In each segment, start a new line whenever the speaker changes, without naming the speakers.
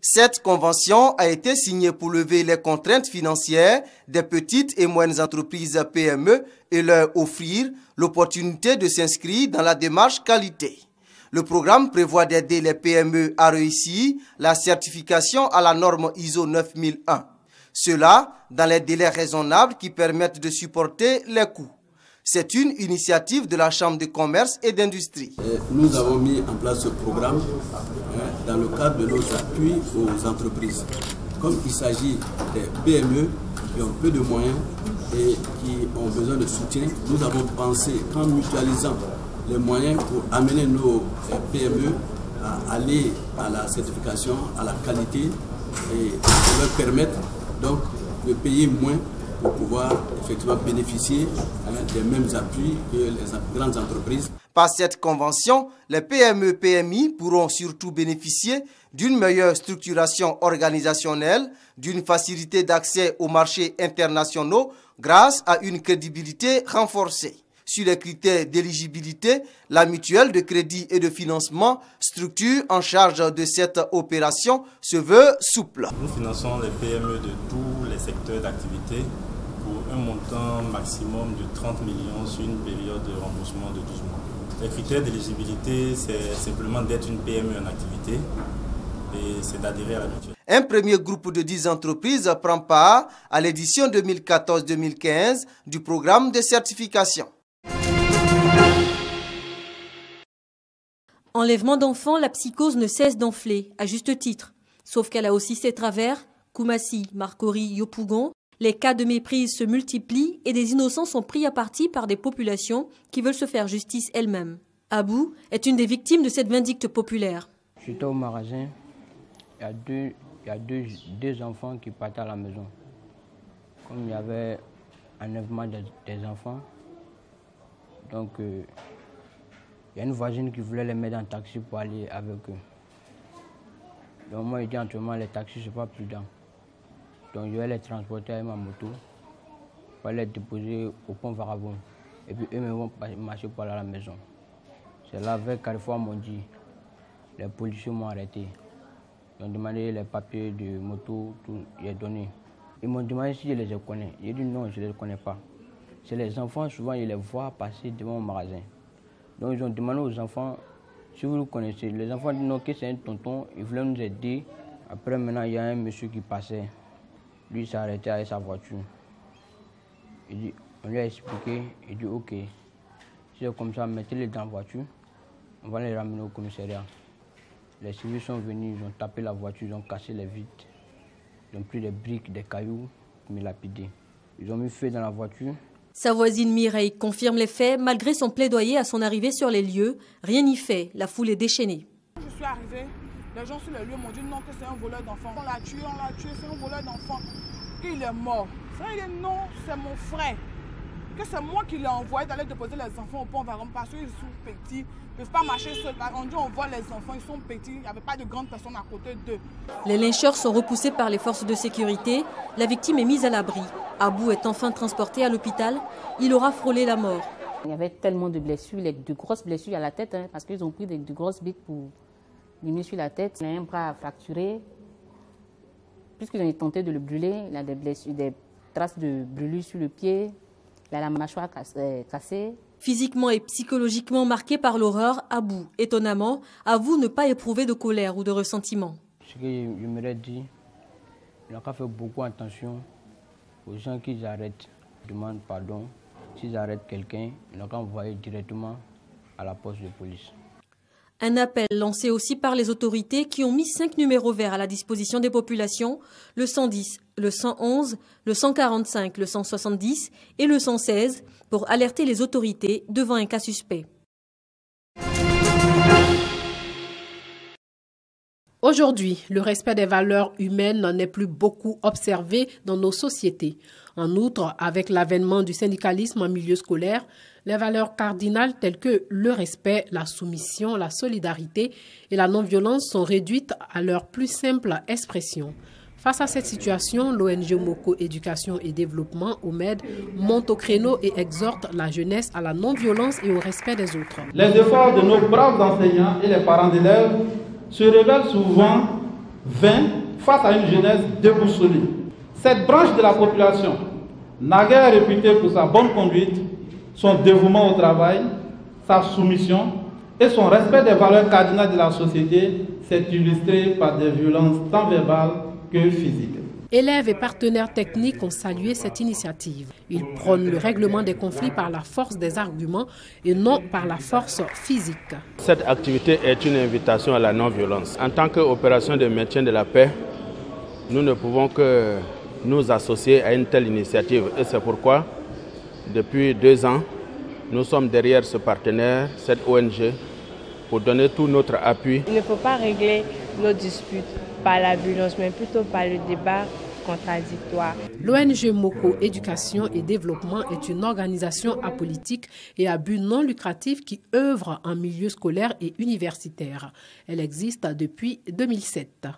Cette convention a été signée pour lever les contraintes financières des petites et moyennes entreprises PME et leur offrir l'opportunité de s'inscrire dans la démarche qualité. Le programme prévoit d'aider les PME à réussir la certification à la norme ISO 9001. Cela dans les délais raisonnables qui permettent de supporter les coûts. C'est une initiative de la Chambre de commerce et d'industrie.
Nous avons mis en place ce programme dans le cadre de nos appuis aux entreprises. Comme il s'agit des PME qui ont peu de moyens et qui ont besoin de soutien, nous avons pensé qu'en mutualisant les moyens pour amener nos PME à aller à la certification, à la qualité et leur permettre donc de payer moins pour pouvoir effectivement bénéficier des mêmes appuis que les grandes entreprises.
Par cette convention, les PME-PMI pourront surtout bénéficier d'une meilleure structuration organisationnelle, d'une facilité d'accès aux marchés internationaux grâce à une crédibilité renforcée. Sur les critères d'éligibilité, la mutuelle de crédit et de financement, structure en charge de cette opération, se veut souple.
Nous finançons les PME de tous les secteurs d'activité pour un montant maximum de 30 millions sur une période de remboursement de 12 mois. Les critères d'éligibilité, c'est simplement d'être une PME en activité et c'est d'adhérer à la mutuelle.
Un premier groupe de 10 entreprises prend part à l'édition 2014-2015 du programme de certification.
Enlèvement d'enfants, la psychose ne cesse d'enfler, à juste titre. Sauf qu'elle a aussi ses travers. Koumassi, Marcory, Yopougon, les cas de méprise se multiplient et des innocents sont pris à partie par des populations qui veulent se faire justice elles-mêmes. Abou est une des victimes de cette vindicte populaire.
J'étais au magasin, il y a deux enfants qui partaient à la maison. Comme il y avait enlèvement des enfants, donc il y a une voisine qui voulait les mettre en taxi pour aller avec eux. Donc moi, j'ai dit entièrement, les taxis, ce n'est pas prudent. Donc je vais les transporter avec ma moto pour les déposer au pont Vagabond. Et puis eux vont marcher pour aller à la maison. C'est là, vers Carrefour, m'ont dit, les policiers m'ont arrêté. Ils ont demandé les papiers de moto, tout, j'ai donné. Ils m'ont demandé si je les connais. J'ai dit non, je ne les connais pas. C'est les enfants, souvent, ils les voient passer devant mon magasin. Donc ils ont demandé aux enfants, si vous le connaissez. Les enfants disent non, que c'est un tonton, il voulait nous aider. Après, maintenant, il y a un monsieur qui passait. Lui, il s'est arrêté avec sa voiture. On lui a expliqué, il dit ok, si c'est comme ça, mettez-les dans la voiture, on va les ramener au commissariat. Les civils sont venus, ils ont tapé la voiture, ils ont cassé les vitres, ils ont pris des briques, des cailloux, pour me lapider. Ils ont mis feu dans la voiture.
Sa voisine Mireille confirme les faits. Malgré son plaidoyer à son arrivée sur les lieux, rien n'y fait. La foule est déchaînée.
Je suis arrivée, les gens sur les lieux m'ont dit non, que c'est un voleur d'enfants. On l'a tué, c'est un voleur d'enfants. Qu'il est mort. Ça, il est non, c'est mon frère. Que c'est moi qui l'ai envoyé d'aller déposer les enfants au pont Vagabond parce qu'ils sont petits. Ils ne peuvent pas marcher seuls. On dit on voit les enfants, ils sont petits. Il n'y avait pas de grandes personnes à côté d'eux.
Les lyncheurs sont repoussés par les forces de sécurité. La victime est mise à l'abri. Abou est enfin transporté à l'hôpital. Il aura frôlé la mort.
Il y avait tellement de blessures, de grosses blessures à la tête, parce qu'ils ont pris de grosses bites pour limer sur la tête. Il a un bras fracturé. Puisqu'ils ont tenté de le brûler, il a des blessures, des traces de brûlure sur le pied, il a la mâchoire cassée. Physiquement
et psychologiquement marqué par l'horreur, Abou, étonnamment, avoue ne pas éprouver de colère ou de ressentiment.
Ce que je me dis, il n'a qu'à faire beaucoup attention aux gens qui arrêtent, demandent pardon. S'ils arrêtent quelqu'un, il n'a qu'à envoyer directement à la poste de police.
Un appel lancé aussi par les autorités qui ont mis 5 numéros verts à la disposition des populations, le 110, le 111, le 145, le 170 et le 116, pour alerter les autorités devant un cas suspect.
Aujourd'hui, le respect des valeurs humaines n'en est plus beaucoup observé dans nos sociétés. En outre, avec l'avènement du syndicalisme en milieu scolaire, les valeurs cardinales telles que le respect, la soumission, la solidarité et la non-violence sont réduites à leur plus simple expression. Face à cette situation, l'ONG Moko Éducation et Développement, OMED, monte au créneau et exhorte la jeunesse à la non-violence et au respect des autres.
Les efforts de nos braves enseignants et les parents d'élèves se révèlent souvent vain face à une jeunesse déboussolée. Cette branche de la population, naguère réputée pour sa bonne conduite, son dévouement au travail, sa soumission et son respect des valeurs cardinales de la société, s'est illustré par des violences tant verbales que physiques.
Élèves et partenaires techniques ont salué cette initiative. Ils prônent le règlement des conflits par la force des arguments et non par la force physique.
Cette activité est une invitation à la non-violence. En tant qu'opération de maintien de la paix, nous ne pouvons que nous associer à une telle initiative. Et c'est pourquoi, depuis 2 ans, nous sommes derrière ce partenaire, cette ONG, pour donner tout notre appui.
Il ne faut pas régler nos disputes par la violence, mais plutôt par le débat contradictoire.
L'ONG Moko Éducation et Développement est une organisation apolitique et à but non lucratif qui œuvre en milieu scolaire et universitaire. Elle existe depuis 2007.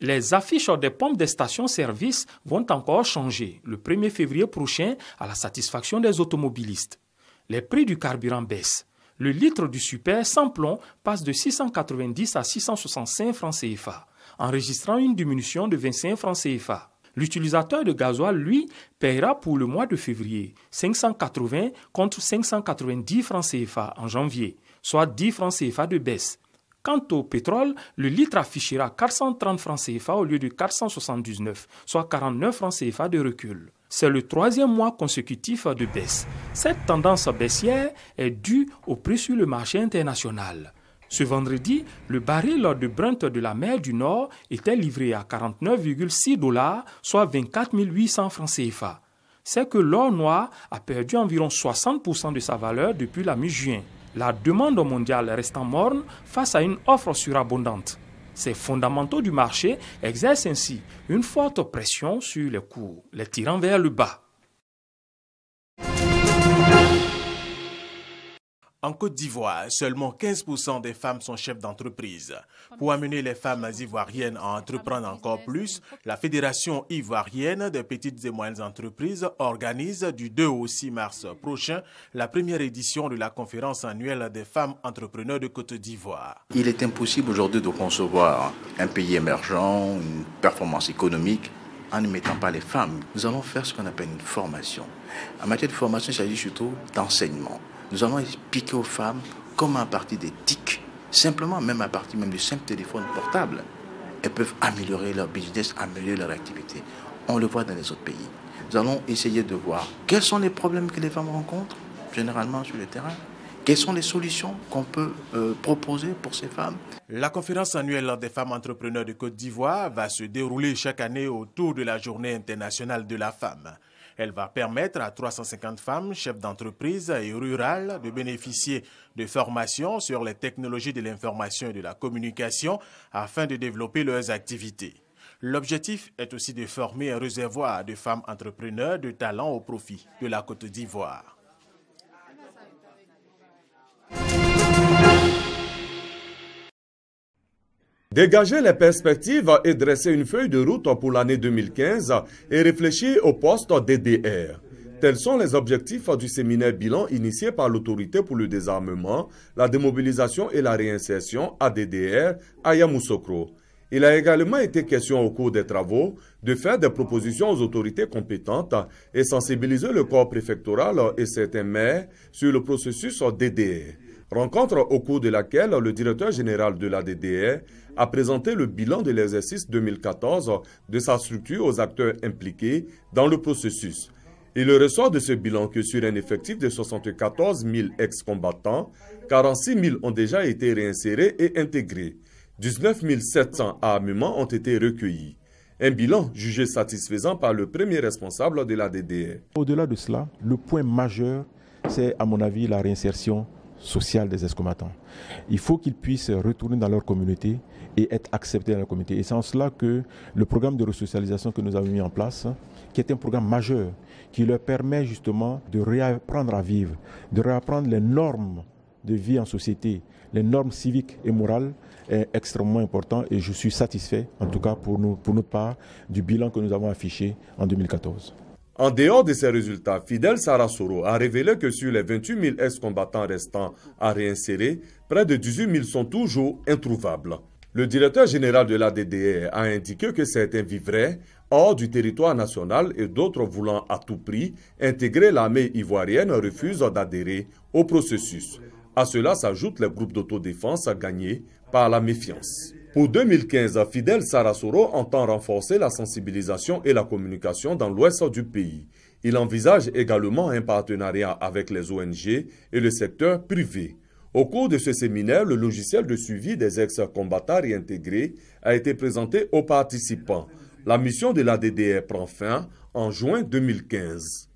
Les affiches des pompes des stations-service vont encore changer le 1er février prochain à la satisfaction des automobilistes. Les prix du carburant baissent. Le litre du super sans plomb passe de 690 à 665 francs CFA, enregistrant une diminution de 25 francs CFA. L'utilisateur de gasoil, lui, paiera pour le mois de février 580 contre 590 francs CFA en janvier, soit 10 francs CFA de baisse. Quant au pétrole, le litre affichera 430 francs CFA au lieu de 479, soit 49 francs CFA de recul. C'est le 3e mois consécutif de baisse. Cette tendance baissière est due au prix sur le marché international. Ce vendredi, le baril de Brent de la mer du Nord était livré à 49,6 $, soit 24 800 francs CFA. C'est que l'or noir a perdu environ 60% de sa valeur depuis la mi-juin. La demande mondiale restant morne face à une offre surabondante. Ces fondamentaux du marché exercent ainsi une forte pression sur les cours, les tirant vers le bas.
En Côte d'Ivoire, seulement 15% des femmes sont chefs d'entreprise. Pour amener les femmes ivoiriennes à entreprendre encore plus, la Fédération ivoirienne des petites et moyennes entreprises organise du 2 au 6 mars prochain la première édition de la conférence annuelle des femmes entrepreneurs de Côte d'Ivoire.
Il est impossible aujourd'hui de concevoir un pays émergent, une performance économique, en ne mettant pas les femmes. Nous allons faire ce qu'on appelle une formation. En matière de formation, il s'agit surtout d'enseignement. Nous allons expliquer aux femmes comment à partir des TIC, simplement même à partir même du simple téléphone portable, elles peuvent améliorer leur business, améliorer leur activité. On le voit dans les autres pays. Nous allons essayer de voir quels sont les problèmes que les femmes rencontrent, généralement sur le terrain. Quelles sont les solutions qu'on peut proposer pour ces femmes?
La conférence annuelle des femmes entrepreneurs de Côte d'Ivoire va se dérouler chaque année autour de la Journée internationale de la femme. Elle va permettre à 350 femmes, chefs d'entreprise et rurales, de bénéficier de formations sur les technologies de l'information et de la communication afin de développer leurs activités. L'objectif est aussi de former un réservoir de femmes entrepreneurs de talent au profit de la Côte d'Ivoire.
Dégager les perspectives et dresser une feuille de route pour l'année 2015 et réfléchir au poste DDR. Tels sont les objectifs du séminaire bilan initié par l'Autorité pour le désarmement, la démobilisation et la réinsertion ADDR à Yamoussoukro. Il a également été question au cours des travaux de faire des propositions aux autorités compétentes et sensibiliser le corps préfectoral et certains maires sur le processus DDR. Rencontre au cours de laquelle le directeur général de la DDR a présenté le bilan de l'exercice 2014 de sa structure aux acteurs impliqués dans le processus. Il ressort de ce bilan que sur un effectif de 74 000 ex-combattants, 46 000 ont déjà été réinsérés et intégrés. 19 700 armements ont été recueillis. Un bilan jugé satisfaisant par le premier responsable de la DDR.
Au-delà de cela, le point majeur, c'est à mon avis la réinsertion sociale des ex-combattants. Il faut qu'ils puissent retourner dans leur communauté et être acceptés dans la communauté. Et c'est en cela que le programme de resocialisation que nous avons mis en place, qui est un programme majeur, qui leur permet justement de réapprendre à vivre, de réapprendre les normes de vie en société, les normes civiques et morales, est extrêmement important et je suis satisfait, en tout cas pour notre part, du bilan que nous avons affiché en 2014.
En dehors de ces résultats, Fidel Sarasoro a révélé que sur les 28 000 ex-combattants restants à réinsérer, près de 18 000 sont toujours introuvables. Le directeur général de la DDR a indiqué que certains vivraient hors du territoire national et d'autres voulant à tout prix intégrer l'armée ivoirienne refusent d'adhérer au processus. À cela s'ajoutent les groupes d'autodéfense gagnés par la méfiance. Pour 2015, Fidel Sarasoro entend renforcer la sensibilisation et la communication dans l'ouest du pays. Il envisage également un partenariat avec les ONG et le secteur privé. Au cours de ce séminaire, le logiciel de suivi des ex-combattants réintégrés a été présenté aux participants. La mission de la DDR prend fin en juin 2015.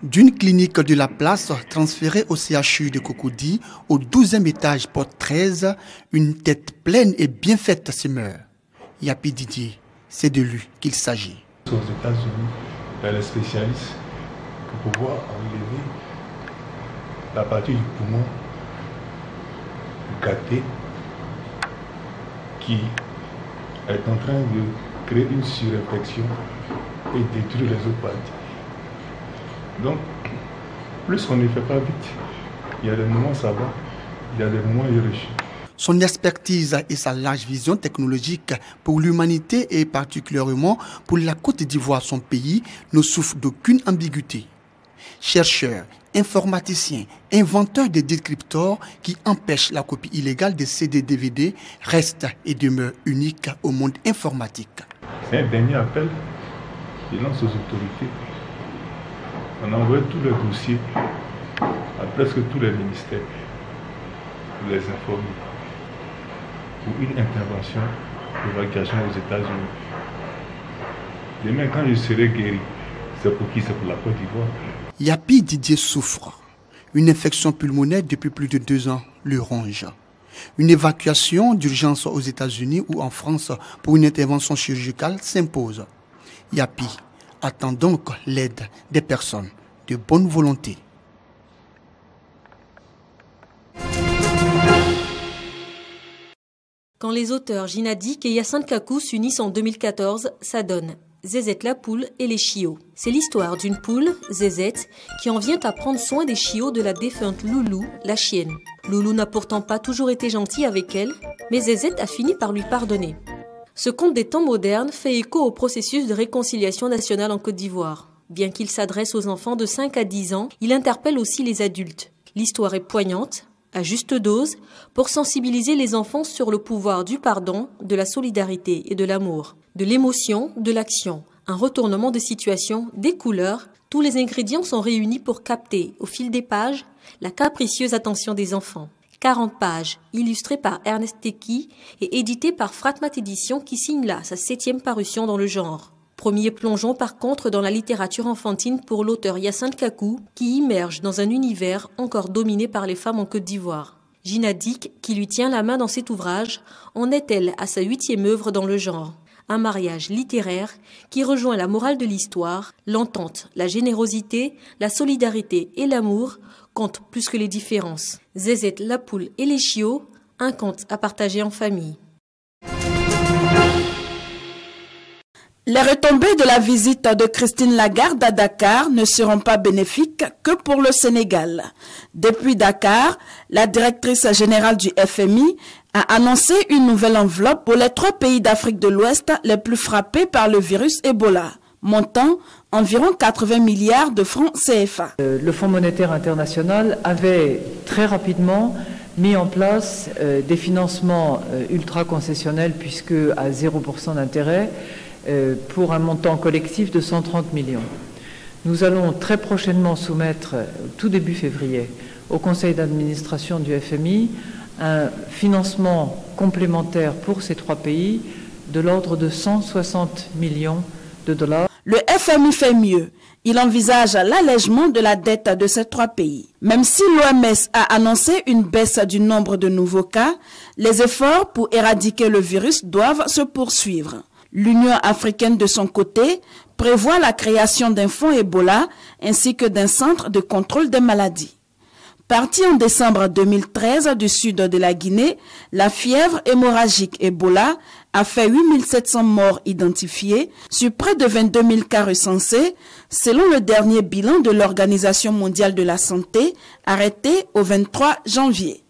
D'une clinique de la place transférée au CHU de Cocody, au 12e étage, porte 13, une tête pleine et bien faite se meurt. Yapi Didier, c'est de lui qu'il s'agit.
Aux États-Unis, il y a les spécialistes pour pouvoir enlever la partie du poumon gâté qui est en train de créer une surinfection et détruire les autres parties. Donc, plus on ne fait pas vite, il y a des moments ça va, il y a des moments il réussit.
Son expertise et sa large vision technologique pour l'humanité et particulièrement pour la Côte d'Ivoire, son pays, ne souffrent d'aucune ambiguïté. Chercheur, informaticien, inventeur de décrypteurs qui empêchent la copie illégale des CD-DVD reste et demeure unique au monde informatique.
C'est un dernier appel, il lance aux autorités. On envoie tous les dossiers à presque tous les ministères pour les informer pour une intervention d'évacuation aux États-Unis. Demain, quand je serai guéri, c'est pour qui? C'est pour la Côte d'Ivoire.
Yapi Didier souffre. Une infection pulmonaire depuis plus de 2 ans le ronge. Une évacuation d'urgence aux États-Unis ou en France pour une intervention chirurgicale s'impose. Yapi attend donc l'aide des personnes de bonne volonté.
Quand les auteurs Gina Dick et Hyacinthe Kakou s'unissent en 2014, ça donne Zézette la poule et les chiots. C'est l'histoire d'une poule, Zézette, qui en vient à prendre soin des chiots de la défunte Loulou, la chienne. Loulou n'a pourtant pas toujours été gentil avec elle, mais Zézette a fini par lui pardonner. Ce conte des temps modernes fait écho au processus de réconciliation nationale en Côte d'Ivoire. Bien qu'il s'adresse aux enfants de 5 à 10 ans, il interpelle aussi les adultes. L'histoire est poignante, à juste dose, pour sensibiliser les enfants sur le pouvoir du pardon, de la solidarité et de l'amour. De l'émotion, de l'action, un retournement de situation, des couleurs, tous les ingrédients sont réunis pour capter, au fil des pages, la capricieuse attention des enfants. 40 pages, illustrées par Ernest Teki et éditées par Fratmat Éditions qui signe là sa 7e parution dans le genre. Premier plongeon par contre dans la littérature enfantine pour l'auteur Hyacinthe Kakou qui immerge dans un univers encore dominé par les femmes en Côte d'Ivoire. Gina Dick, qui lui tient la main dans cet ouvrage, en est elle à sa 8e œuvre dans le genre. Un mariage littéraire qui rejoint la morale de l'histoire, l'entente, la générosité, la solidarité et l'amour comptent plus que les différences. Zézette, la poule et les chiots, un conte à partager en famille.
Les retombées de la visite de Christine Lagarde à Dakar ne seront pas bénéfiques que pour le Sénégal. Depuis Dakar, la directrice générale du FMI a annoncé une nouvelle enveloppe pour les 3 pays d'Afrique de l'Ouest les plus frappés par le virus Ebola, montant environ 80 milliards de francs CFA.
Le Fonds monétaire international avait très rapidement mis en place des financements ultra concessionnels puisque à 0% d'intérêt, pour un montant collectif de 130 millions. Nous allons très prochainement soumettre, tout début février, au conseil d'administration du FMI, un financement complémentaire pour ces 3 pays de l'ordre de 160 millions de dollars.
Le FMI fait mieux. Il envisage l'allègement de la dette de ces 3 pays. Même si l'OMS a annoncé une baisse du nombre de nouveaux cas, les efforts pour éradiquer le virus doivent se poursuivre. L'Union africaine, de son côté, prévoit la création d'un fonds Ebola ainsi que d'un centre de contrôle des maladies. Partie en décembre 2013 du sud de la Guinée, la fièvre hémorragique Ebola a fait 8700 morts identifiés sur près de 22 000 cas recensés, selon le dernier bilan de l'Organisation mondiale de la santé arrêté au 23 janvier.